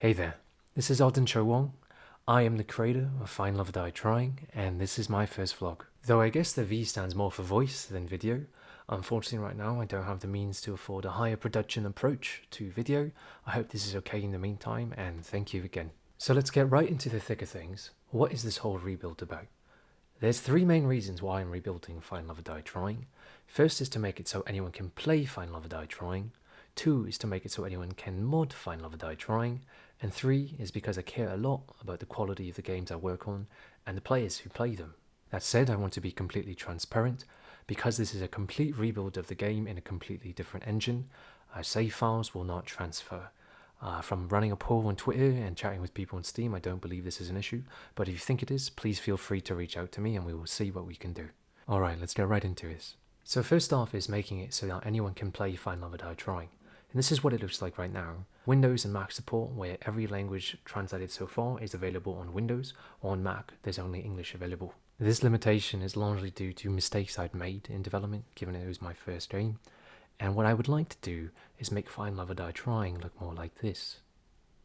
Hey there, this is Auden Cho-Wong. I am the creator of Find Love Die Trying, and this is my first vlog. Though I guess the V stands more for voice than video, unfortunately right now I don't have the means to afford a higher production approach to video. I hope this is okay in the meantime, and thank you again. So let's get right into the thick of things. What is this whole rebuild about? There's three main reasons why I'm rebuilding Find Love Die Trying. First is to make it so anyone can play Find Love Die Trying. Two is to make it so anyone can mod Find Love Die Trying. And three is because I care a lot about the quality of the games I work on and the players who play them. That said, I want to be completely transparent. Because this is a complete rebuild of the game in a completely different engine, save files will not transfer. From running a poll on Twitter and chatting with people on Steam, I don't believe this is an issue, but if you think it is, please feel free to reach out to me and we will see what we can do. Alright, let's get right into this. So first off is making it so that anyone can play Find Love Die Trying. And this is what it looks like right now. Windows and Mac support, where every language translated so far is available on Windows, or on Mac there's only English available. This limitation is largely due to mistakes I'd made in development, given it was my first game. And what I would like to do is make Find Love Die Trying look more like this.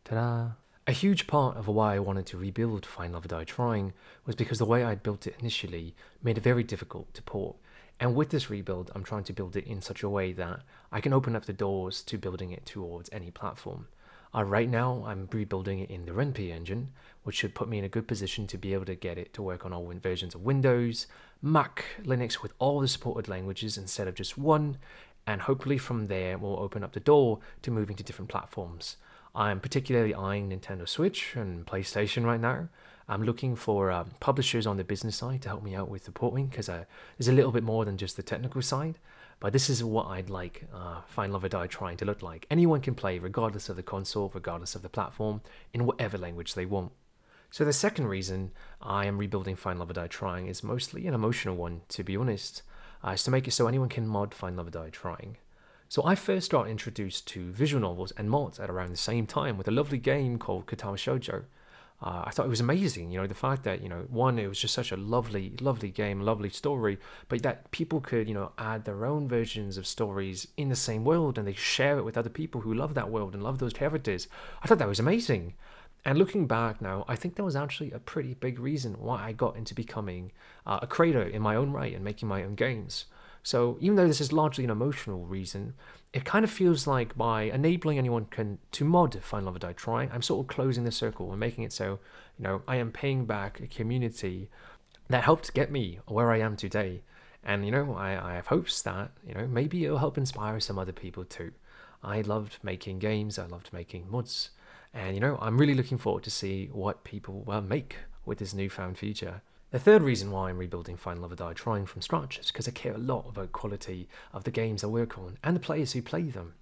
Ta-da! A huge part of why I wanted to rebuild Find Love Die Trying was because the way I'd built it initially made it very difficult to port. And with this rebuild, I'm trying to build it in such a way that I can open up the doors to building it towards any platform. Right now, I'm rebuilding it in the RenP engine, which should put me in a good position to be able to get it to work on all versions of Windows, Mac, Linux with all the supported languages instead of just one, and hopefully from there we'll open up the door to moving to different platforms. I'm particularly eyeing Nintendo Switch and PlayStation right now. I'm looking for publishers on the business side to help me out with the porting because there's a little bit more than just the technical side. But this is what I'd like Find Love Die Trying to look like. Anyone can play regardless of the console, regardless of the platform, in whatever language they want. So the second reason I am rebuilding Find Love Die Trying is mostly an emotional one, to be honest. Is to make it so anyone can mod Find Love Die Trying. So I first got introduced to visual novels and mods at around the same time with a lovely game called Katawa Shoujo. I thought it was amazing, the fact that, one, it was just such a lovely, lovely game, lovely story, but that people could, add their own versions of stories in the same world and they share it with other people who love that world and love those characters. I thought that was amazing. And looking back now, I think that was actually a pretty big reason why I got into becoming a creator in my own right and making my own games. So even though this is largely an emotional reason, it kind of feels like by enabling anyone to mod Find Love Die Trying, I'm sort of closing the circle and making it so, I am paying back a community that helped get me where I am today. And, I have hopes that, maybe it'll help inspire some other people too. I loved making games, I loved making mods. And, I'm really looking forward to see what people make with this newfound feature. The third reason why I'm rebuilding Find Love Die Trying from scratch is because I care a lot about quality of the games I work on and the players who play them.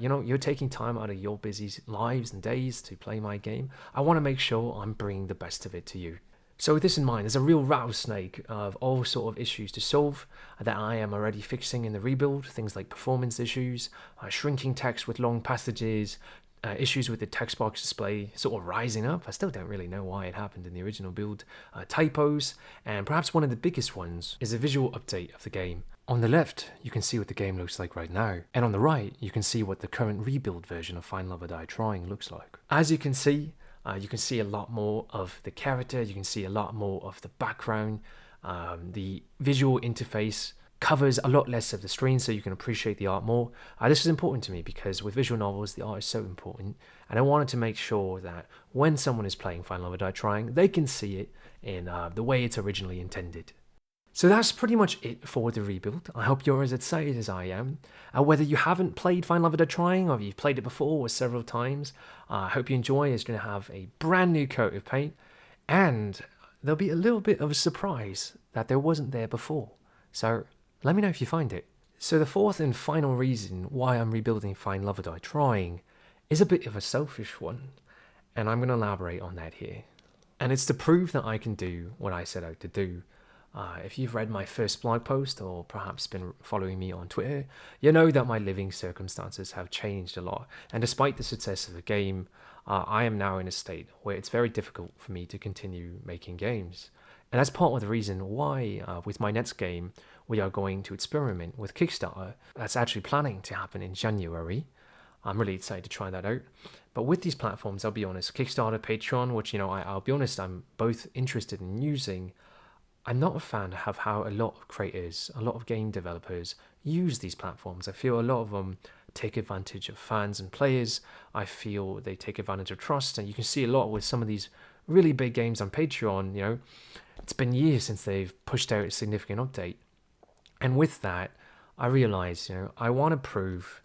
You're taking time out of your busy lives and days to play my game. I want to make sure I'm bringing the best of it to you. So with this in mind, there's a real rattlesnake of all sort of issues to solve that I am already fixing in the rebuild. Things like performance issues, shrinking text with long passages, issues with the text box display sort of rising up. I still don't really know why it happened in the original build. Typos, and perhaps one of the biggest ones is a visual update of the game. On the left, you can see what the game looks like right now, and on the right, you can see what the current rebuild version of Find Love Die Trying looks like. As you can see a lot more of the character, you can see a lot more of the background, the visual interface covers a lot less of the screen so you can appreciate the art more. This is important to me because with visual novels, the art is so important, and I wanted to make sure that when someone is playing Find Love Die Trying, they can see it in the way it's originally intended. So that's pretty much it for the rebuild. I hope you're as excited as I am. Whether you haven't played Find Love Die Trying or you've played it before or several times, I hope you enjoy. It's going to have a brand new coat of paint, and there'll be a little bit of a surprise that there wasn't there before. So let me know if you find it. So the fourth and final reason why I'm rebuilding Find Love Die Trying is a bit of a selfish one, and I'm going to elaborate on that here. And it's to prove that I can do what I set out to do. If you've read my first blog post or perhaps been following me on Twitter, you know that my living circumstances have changed a lot, and despite the success of the game, I am now in a state where it's very difficult for me to continue making games. And that's part of the reason why, with my next game, we are going to experiment with Kickstarter. That's actually planning to happen in January. I'm really excited to try that out. But with these platforms, I'll be honest, Kickstarter, Patreon, which, I'll be honest, I'm both interested in using, I'm not a fan of how a lot of creators, a lot of game developers use these platforms. I feel a lot of them take advantage of fans and players. I feel they take advantage of trust, and you can see a lot with some of these really big games on Patreon. It's been years since they've pushed out a significant update. And with that, I realized, I want to prove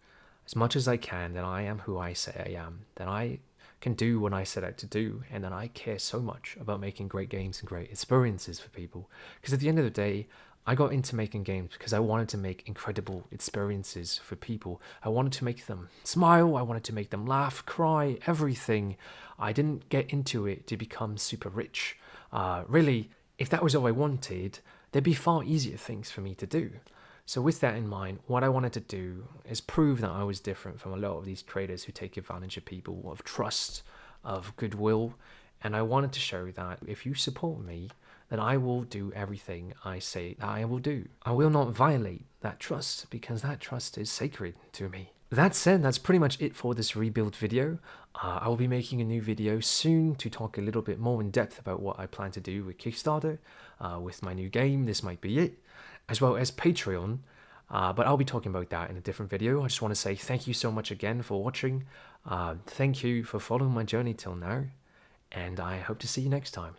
as much as I can that I am who I say I am, that I can do what I set out to do, and that I care so much about making great games and great experiences for people. Because at the end of the day, I got into making games because I wanted to make incredible experiences for people. I wanted to make them smile, I wanted to make them laugh, cry, everything. I didn't get into it to become super rich. Really, if that was all I wanted, there'd be far easier things for me to do. So with that in mind, what I wanted to do is prove that I was different from a lot of these creators who take advantage of people, of trust, of goodwill. And I wanted to show that if you support me, then I will do everything I say that I will do. I will not violate that trust, because that trust is sacred to me. That said, that's pretty much it for this rebuild video. I will be making a new video soon to talk a little bit more in depth about what I plan to do with Kickstarter, with my new game. This might be it, as well as Patreon. But I'll be talking about that in a different video. I just want to say thank you so much again for watching. Thank you for following my journey till now, and I hope to see you next time.